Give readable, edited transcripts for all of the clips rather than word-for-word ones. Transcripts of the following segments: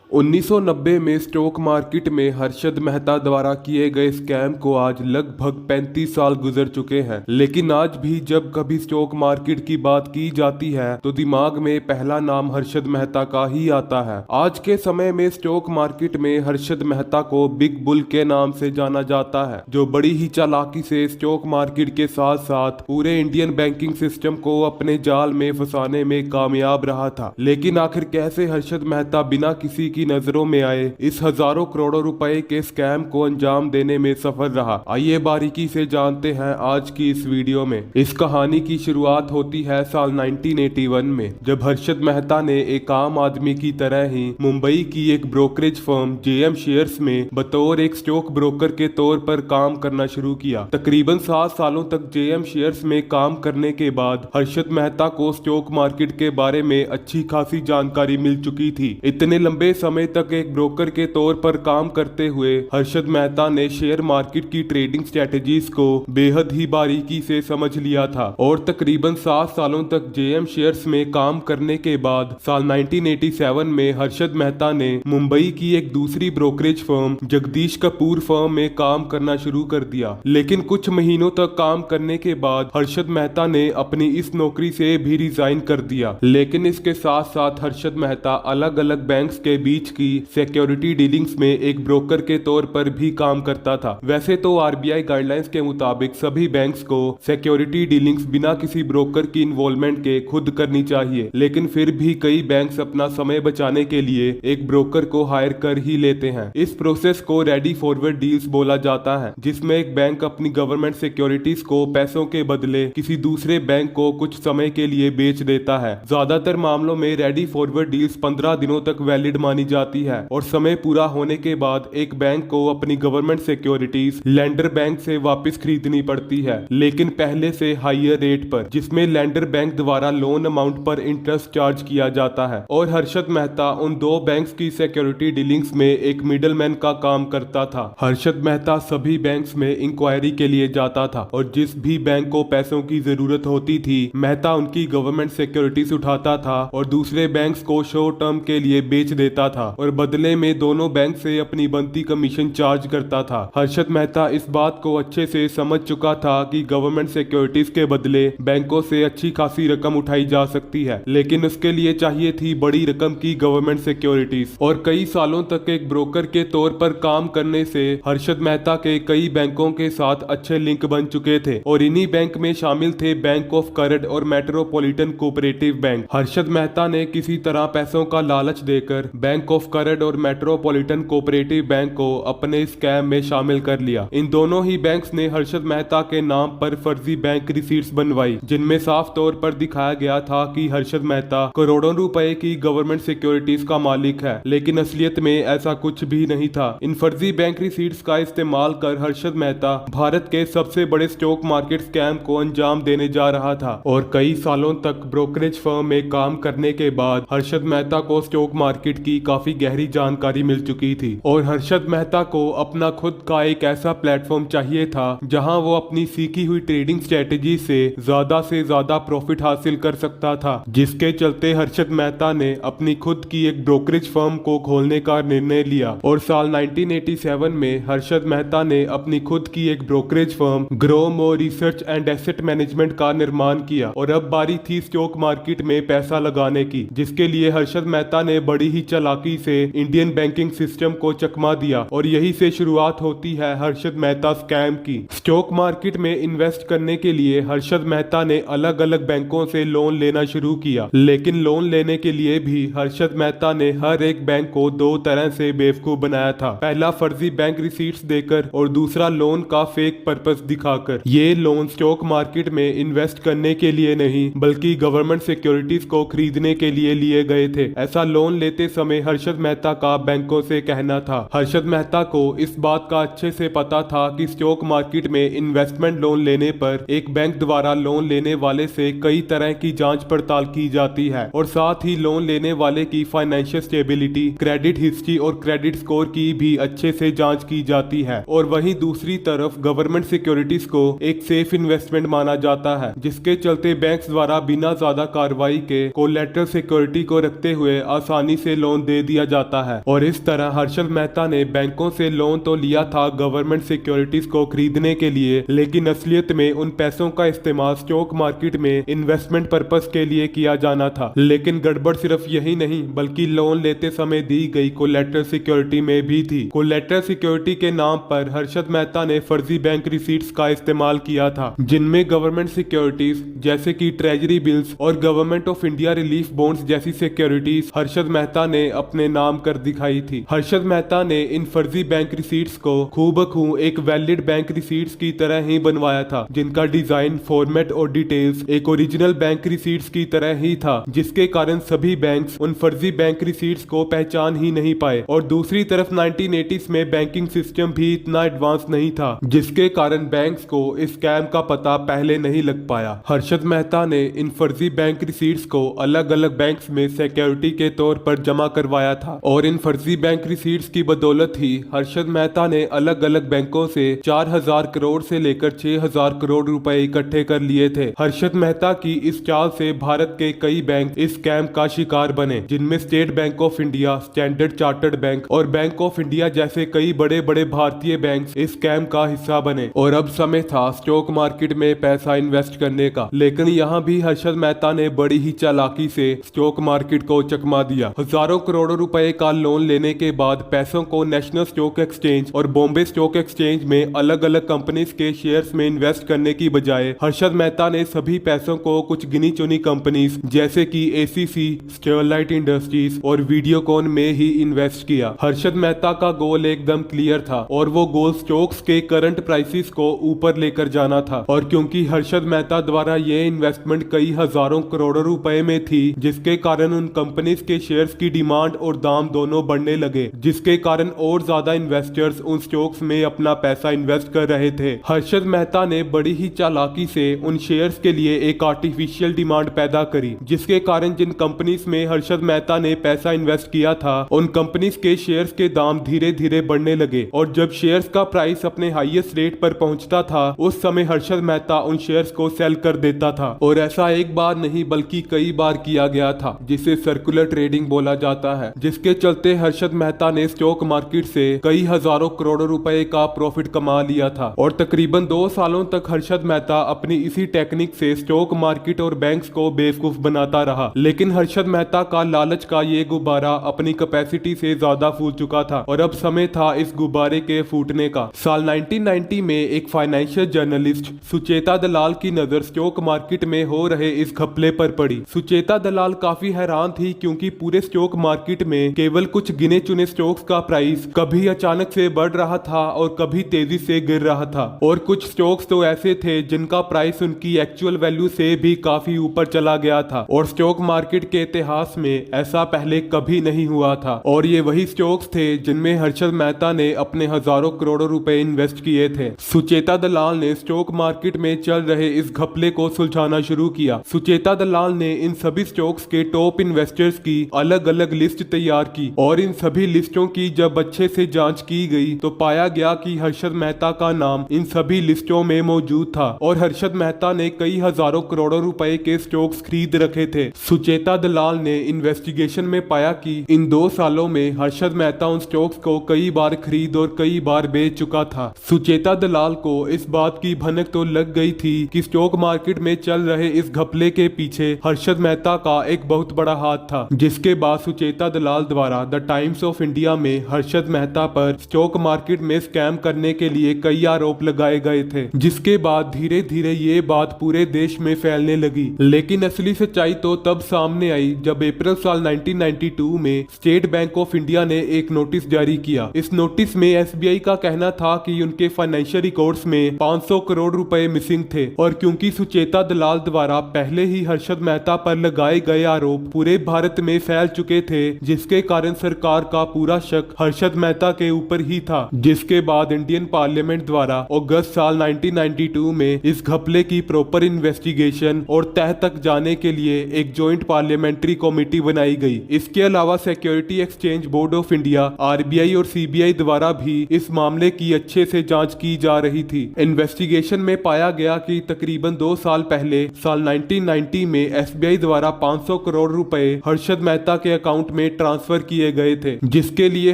1990 में stock market में हर्षद मेहता द्वारा किए गए स्कैम को आज लगभग 35 साल गुजर चुके हैं, लेकिन आज भी जब कभी स्टॉक मार्केट की बात की जाती है तो दिमाग में पहला नाम हर्षद मेहता का ही आता है। आज के समय में स्टॉक मार्केट में हर्षद मेहता को बिग बुल के नाम से जाना जाता है, जो बड़ी ही चालाकी से स्टॉक मार्केट के साथ साथ पूरे इंडियन बैंकिंग सिस्टम को अपने जाल में फंसाने में कामयाब रहा था। लेकिन आखिर कैसे हर्षद मेहता बिना किसी की नजरों में आए इस हजारों करोड़ों रुपए के स्कैम को अंजाम देने में सफल रहा, आइए बारीकी से जानते हैं आज की इस वीडियो में। इस कहानी की शुरुआत होती है साल 1981 में, जब हर्षद मेहता ने एक आम आदमी की तरह ही मुंबई की एक ब्रोकरेज फर्म जेएम शेयर्स में बतौर एक स्टॉक ब्रोकर के तौर पर काम करना शुरू किया। तकरीबन 7 सालों तक जेएम शेयर्स में काम करने के बाद हर्षद मेहता को स्टॉक मार्केट के बारे में अच्छी खासी जानकारी मिल चुकी थी। इतने लंबे समय तक एक ब्रोकर के तौर पर काम करते हुए हर्षद मेहता ने शेयर मार्केट की ट्रेडिंग स्ट्रेटजीज को बेहद ही बारीकी से समझ लिया था और तकरीबन 7 सालों तक जेएम शेयर्स में काम करने के बाद साल 1987 में हर्षद मेहता ने मुंबई की एक दूसरी brokerage firm Jagdish Kapoor firm में काम करना शुरू कर दिया। लेकिन कुछ महीनों तक काम करने के बाद हर्षद मेहता ने अपनी इस नौकरी से भी रिजाइन कर दिया। लेकिन इसके साथ साथ हर्षद मेहता अलग अलग बैंक्स के बीच की सिक्योरिटी डीलिंग्स में एक ब्रोकर के तौर पर भी काम करता था। वैसे तो आरबीआई गाइडलाइंस के मुताबिक सभी बैंक्स को सिक्योरिटी डीलिंग्स बिना किसी ब्रोकर की इन्वॉल्वमेंट के खुद करनी चाहिए, लेकिन फिर भी कई बैंक्स अपना समय बचाने के लिए एक ब्रोकर को हायर कर ही लेते हैं। इस प्रोसेस को रेडी फॉरवर्ड डील्स बोला जाता है, जिसमें एक बैंक अपनी गवर्नमेंट सिक्योरिटीज को पैसों के बदले किसी दूसरे बैंक को कुछ समय के लिए बेच देता है। ज्यादातर मामलों में रेडी फॉरवर्ड डील्स 15 दिनों तक वैलिड मानी जाती है और समय पूरा होने के बाद एक बैंक को अपनी गवर्नमेंट सिक्योरिटीज लेंडर बैंक से वापस खरीदनी पड़ती है, लेकिन पहले से हायर रेट पर, जिसमें लेंडर बैंक द्वारा लोन अमाउंट पर इंटरेस्ट चार्ज किया जाता है। और हर्षद मेहता उन दो बैंक्स की सिक्योरिटी डीलिंग्स में एक मिडलमैन का काम करता था। हर्षद मेहता सभी बैंक्स में इंक्वायरी के लिए जाता था और जिस भी बैंक को पैसों की जरूरत होती थी, मेहता उनकी गवर्नमेंट सिक्योरिटीज उठाता था और दूसरे बैंक्स को शॉर्ट टर्म के लिए बेच देता था और बदले में दोनों बैंक से अपनी बनती कमीशन चार्ज करता था। हर्षद मेहता इस बात को अच्छे से समझ चुका था कि गवर्नमेंट सिक्योरिटीज के बदले बैंकों से अच्छी खासी रकम उठाई जा सकती है, लेकिन उसके लिए चाहिए थी बड़ी रकम की गवर्नमेंट सिक्योरिटीज। और कई सालों तक एक ब्रोकर के तौर पर काम करने से हर्षद मेहता के कई बैंकों के साथ अच्छे लिंक बन चुके थे और इन्हीं बैंक में शामिल थे बैंक ऑफ करड और metropolitan cooperative bank. Harshad Mehta ने किसी तरह पैसों का लालच देकर बैंक ऑफ करड और मेट्रोपॉलिटन कोऑपरेटिव बैंक को अपने स्कैम में शामिल कर लिया। इन दोनों ही बैंक्स ने हर्षद मेहता के नाम पर फर्जी बैंक रिसीट्स बनवाई, जिनमें साफ तौर पर दिखाया गया था कि हर्षद मेहता करोड़ों रुपए की गवर्नमेंट सिक्योरिटीज का मालिक है, लेकिन असलियत में ऐसा कुछ भी नहीं था। इन फर्जी बैंक रिसीट्स का इस्तेमाल कर हर्षद मेहता भारत के सबसे बड़े स्टॉक मार्केट स्कैम को अंजाम देने जा रहा था और कई सालों तक ब्रोकरेज फर्म में काम करने के बाद हर्षद मेहता को स्टॉक मार्केट की काफी गहरी जानकारी मिल चुकी थी और हर्षद मेहता को अपना खुद का एक ऐसा प्लेटफॉर्म चाहिए था जहां वो अपनी सीखी हुई ट्रेडिंग स्ट्रेटजी से ज्यादा प्रॉफिट हासिल कर सकता था, जिसके चलते हर्षद मेहता ने अपनी खुद की एक ब्रोकरेज फर्म को खोलने का निर्णय लिया और साल 1987 में हर्षद मेहता ने अपनी खुद की एक brokerage firm Gromo research and asset management का निर्माण किया। और अब बारी थी स्टॉक मार्केट में पैसा लगाने की, जिसके लिए हर्षद मेहता ने बड़ी ही चालाकी से इंडियन बैंकिंग सिस्टम को चकमा दिया और यही से शुरुआत होती है हर्षद मेहता स्कैम की। स्टॉक मार्केट में इन्वेस्ट करने के लिए हर्षद मेहता ने अलग अलग बैंकों से लोन लेना शुरू किया, लेकिन लोन लेने के लिए भी हर्षद मेहता ने हर एक बैंक को दो तरह से बेवकूफ बनाया था। पहला फर्जी बैंक रिसीट्स देकर और दूसरा लोन का फेक पर्पस दिखाकर। ये लोन स्टॉक मार्केट में इन्वेस्ट करने के लिए नहीं बल्कि गवर्नमेंट सिक्योरिटीज को खरीदने के लिए लिए गए थे। ऐसा लोन लेते समय हर्षद मेहता का बैंकों से कहना था। हर्षद मेहता को इस बात का अच्छे से पता था कि स्टॉक मार्केट में इन्वेस्टमेंट लोन लेने पर एक बैंक द्वारा लोन लेने वाले से कई तरह की जांच पड़ताल की जाती है और साथ ही लोन लेने वाले की फाइनेंशियल स्टेबिलिटी, क्रेडिट हिस्ट्री और क्रेडिट स्कोर की भी अच्छे से जांच की जाती है। और वहीं दूसरी तरफ गवर्नमेंट सिक्योरिटीज को एक सेफ इन्वेस्टमेंट माना जाता है, जिसके चलते बैंक्स द्वारा बिना ज्यादा कार्रवाई के कोलैटरल सिक्योरिटी को रखते हुए आसानी से लोन दे दे दिया जाता है। और इस तरह हर्षद मेहता ने बैंकों से लोन तो लिया था गवर्नमेंट सिक्योरिटीज को खरीदने के लिए, लेकिन असलियत में उन पैसों का इस्तेमाल स्टॉक मार्केट में इन्वेस्टमेंट पर्पस के लिए किया जाना था। लेकिन गड़बड़ सिर्फ यही नहीं बल्कि लोन लेते समय दी गई कोलेटरल सिक्योरिटी में भी थी। कोलेटरल सिक्योरिटी के नाम पर हर्षद मेहता ने फर्जी बैंक रिसीट्स का इस्तेमाल किया था, जिनमें गवर्नमेंट सिक्योरिटीज जैसे कि ट्रेजरी बिल्स और government of India relief bonds जैसी सिक्योरिटीज हर्षद मेहता ने अपने नाम कर दिखाई थी। हर्षद मेहता ने इन फर्जी बैंक रिसीट्स को खूबखू एक वैलिड बैंक रिसीट्स की तरह ही बनवाया था, जिनका डिजाइन, फॉर्मेट और डिटेल्स एक ओरिजिनल बैंक रिसीट्स की तरह ही था, जिसके कारण सभी बैंक्स उन फर्जी बैंक रिसीट्स को पहचान ही नहीं पाए। और दूसरी तरफ 1980s में बैंकिंग सिस्टम भी इतना एडवांस नहीं था, जिसके कारण बैंक्स को इस स्कैम का पता पहले नहीं लग पाया। हर्षद मेहता ने इन फर्जी बैंक रिसीट्स को अलग अलग बैंक्स में सिक्योरिटी के तौर पर जमा करवाया था और इन फर्जी बैंक रिसीट्स की बदौलत ही हर्षद मेहता ने अलग अलग बैंकों से 4000 करोड़ से लेकर 6000 करोड़ रुपए इकट्ठे कर लिए थे। हर्षद मेहता की इस चाल से भारत के कई बैंक इस स्कैम का शिकार बने, जिनमें state bank of India, standard chartered bank और बैंक ऑफ इंडिया जैसे कई बड़े बड़े भारतीय बैंक इस स्कैम का हिस्सा बने। और अब समय था स्टॉक मार्केट में पैसा इन्वेस्ट करने का, लेकिन यहाँ भी हर्षद मेहता ने बड़ी ही चालाकी से स्टॉक मार्केट को चकमा दिया। हजारों करोड़ों रुपए का लोन लेने के बाद पैसों को नेशनल स्टॉक एक्सचेंज और बॉम्बे स्टॉक एक्सचेंज में अलग अलग कंपनीज के शेयर्स में इन्वेस्ट करने की बजाय हर्षद मेहता ने सभी पैसों को कुछ गिनी चुनी कंपनीज जैसे कि एसीसी, स्टरलाइट इंडस्ट्रीज और वीडियोकॉन में ही इन्वेस्ट किया। हर्षद मेहता का गोल एकदम क्लियर था और वो गोल स्टॉक्स के करंट प्राइसेस को ऊपर लेकर जाना था। और क्योंकि हर्षद मेहता द्वारा ये इन्वेस्टमेंट कई हजारों करोड़ों रुपए में थी, जिसके कारण उन कंपनीज के शेयर्स की डिमांड और दाम दोनों बढ़ने लगे, जिसके कारण और ज्यादा इन्वेस्टर्स उन स्टॉक्स में अपना पैसा इन्वेस्ट कर रहे थे। हर्षद मेहता ने बड़ी ही चालाकी से उन शेयर्स के लिए एक आर्टिफिशियल डिमांड पैदा करी, जिसके कारण जिन कंपनीज में हर्षद मेहता ने पैसा इन्वेस्ट किया था उन कंपनीज के शेयर्स के दाम धीरे धीरे बढ़ने लगे। और जब शेयर्स का प्राइस अपने हाईएस्ट रेट पर पहुंचता था उस समय हर्षद मेहता उन शेयर्स को सेल कर देता था। और ऐसा एक बार नहीं बल्कि कई बार किया गया था, जिसे सर्कुलर ट्रेडिंग बोला जाता है, जिसके चलते हर्षद मेहता ने स्टॉक मार्केट से कई हजारों करोड़ों रुपए का प्रॉफिट कमा लिया था। और तकरीबन 2 सालों तक हर्षद मेहता अपनी इसी टेक्निक से स्टॉक मार्केट और बैंक्स को बेवकूफ बनाता रहा। लेकिन हर्षद मेहता का लालच का ये गुब्बारा अपनी कैपेसिटी से ज्यादा फूल चुका था और अब समय था इस गुब्बारे के फूटने का। साल 1990 में एक फाइनेंशियल जर्नलिस्ट सुचेता दलाल की नजर स्टॉक मार्केट में हो रहे इस घपले पर पड़ी। सुचेता दलाल काफी हैरान थी क्योंकि पूरे स्टॉक मार्केट में केवल कुछ गिने चुने स्टॉक्स का प्राइस कभी अचानक से बढ़ रहा था और कभी तेजी से गिर रहा था, और कुछ स्टॉक्स तो ऐसे थे जिनका प्राइस उनकी एक्चुअल वैल्यू से भी काफी ऊपर चला गया था। और स्टॉक मार्केट के इतिहास में ऐसा पहले कभी नहीं हुआ था। और ये वही स्टॉक्स थे जिनमें हर्षद मेहता ने अपने हजारों करोड़ों रुपए इन्वेस्ट किए थे। सुचेता दलाल ने स्टॉक मार्केट में चल रहे इस घपले को सुलझाना शुरू किया। सुचेता दलाल ने इन सभी स्टॉक्स के टॉप इन्वेस्टर्स की अलग अलग लिस्ट तैयार की और इन सभी लिस्टों की जब अच्छे से जांच की गई तो पाया गया कि हर्षद मेहता का नाम इन सभी लिस्टों में मौजूद था और हर्षद मेहता ने कई हजारों करोड़ों रुपए के स्टॉक्स खरीद रखे थे। सुचेता दलाल ने इन्वेस्टिगेशन में पाया कि इन 2 सालों में हर्षद मेहता उन स्टॉक्स को कई बार खरीद और कई बार बेच चुका था। सुचेता दलाल को इस बात की भनक तो लग गई थी कि स्टॉक मार्केट में चल रहे इस घपले के पीछे हर्षद मेहता का एक बहुत बड़ा हाथ था, जिसके बाद सुचेता दलाल द्वारा द टाइम्स ऑफ इंडिया में हर्षद मेहता पर स्टॉक मार्केट में स्कैम करने के लिए कई आरोप लगाए गए थे, जिसके बाद धीरे धीरे ये बात पूरे देश में फैलने लगी। लेकिन असली सच्चाई तो तब सामने आई जब अप्रैल साल 1992 में स्टेट बैंक ऑफ इंडिया ने एक नोटिस जारी किया। इस नोटिस में एसबीआई का कहना था कि उनके फाइनेंशियल रिकॉर्ड्स में 500 करोड़ रुपए मिसिंग थे और क्योंकि सुचेता दलाल द्वारा पहले ही हर्षद मेहता पर लगाए गए आरोप पूरे भारत में फैल चुके थे, जिसके कारण सरकार का पूरा शक हर्षद मेहता के ऊपर ही था, जिसके बाद इंडियन पार्लियामेंट द्वारा अगस्त साल 1992 में इस घपले की प्रॉपर इन्वेस्टिगेशन और तह तक जाने के लिए एक जॉइंट पार्लियामेंट्री कमेटी बनाई गई। इसके अलावा security exchange board of India, RBI और सीबीआई द्वारा भी इस मामले की अच्छे से जांच की जा रही थी। इन्वेस्टिगेशन में पाया गया कि तकरीबन 2 साल पहले साल 1990 में एसबीआई द्वारा 500 करोड़ रुपए हर्षद मेहता के अकाउंट में में ट्रांसफर किए गए थे, जिसके लिए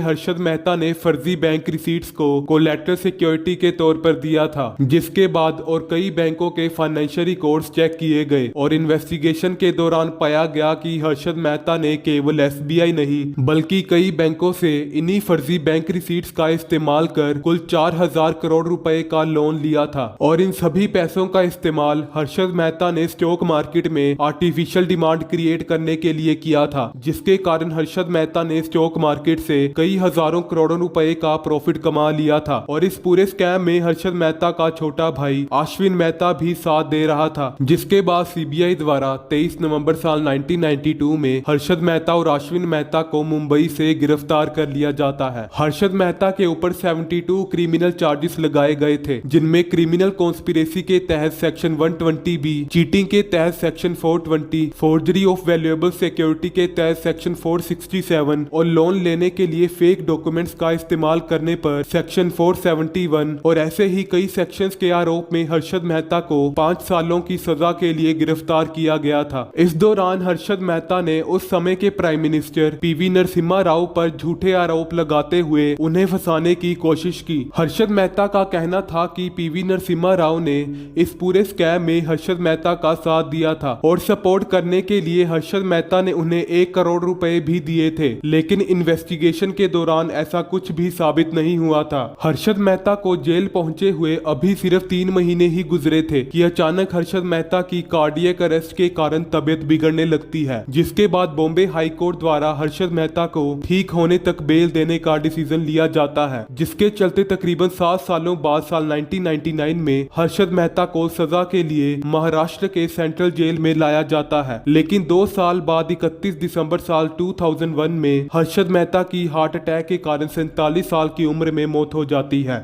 हर्षद मेहता ने फर्जी बैंक रिसीट्स को कोलैटरल सिक्योरिटी के तौर पर दिया था। जिसके बाद और कई बैंकों के फाइनेंशियल रिकॉर्ड्स चेक किए गए और इन्वेस्टिगेशन के दौरान पाया गया कि हर्षद मेहता ने केवल एसबीआई नहीं बल्कि कई बैंकों से इन्हीं फर्जी बैंक रिसीट्स का इस्तेमाल कर कुल 4000 करोड़ रुपए का लोन लिया था और इन सभी पैसों का इस्तेमाल हर्षद मेहता ने स्टॉक मार्केट में आर्टिफिशियल डिमांड क्रिएट करने के लिए किया था, जिसके कारण हर्षद मेहता ने स्टॉक मार्केट से कई हजारों करोड़ों रुपए का प्रॉफिट कमा लिया था। और इस पूरे स्कैम में हर्षद मेहता का छोटा भाई अश्विन मेहता भी साथ दे रहा था, जिसके बाद सीबीआई द्वारा 23 नवंबर साल 1992 में हर्षद मेहता और अश्विन मेहता को मुंबई से गिरफ्तार कर लिया जाता है। हर्षद मेहता के ऊपर 72 क्रिमिनल चार्जेस लगाए गए थे, जिनमें क्रिमिनल कॉन्स्पिरेसी के तहत सेक्शन 120B, चीटिंग के तहत section 420, forgery of valuable security के तहत सेक्शन 467 और लोन लेने के लिए फेक डॉक्यूमेंट्स का इस्तेमाल करने पर सेक्शन 471 और ऐसे ही कई सेक्शंस के आरोप में हर्षद मेहता को 5 सालों की सजा के लिए गिरफ्तार किया गया था। इस दौरान हर्षद मेहता ने उस समय के prime minister PV Narasimha Rao पर झूठे आरोप लगाते हुए उन्हें फंसाने की कोशिश की। हर्षद मेहता का कहना था कि पीवी नरसिम्हा राव ने इस पूरे स्कैम में हर्षद मेहता का साथ दिया था और सपोर्ट करने के लिए हर्षद मेहता ने उन्हें 1 करोड़ रुपए भी दिए थे, लेकिन इन्वेस्टिगेशन के दौरान ऐसा कुछ भी साबित नहीं हुआ था। हर्षद मेहता को जेल पहुंचे हुए अभी सिर्फ 3 महीने ही गुजरे थे कि अचानक हर्षद मेहता की कार्डियक अरेस्ट के कारण तबीयत बिगड़ने लगती है, जिसके बाद बॉम्बे हाई कोर्ट द्वारा हर्षद मेहता को ठीक होने तक बेल देने का डिसीजन लिया जाता है, जिसके चलते तकरीबन 7 सालों बाद साल 1999 में हर्षद मेहता को सजा के लिए महाराष्ट्र के सेंट्रल जेल में लाया जाता है। लेकिन 2 साल बाद 31 दिसंबर साल 2001 में हर्षद मेहता की हार्ट अटैक के कारण 47 साल की उम्र में मौत हो जाती है।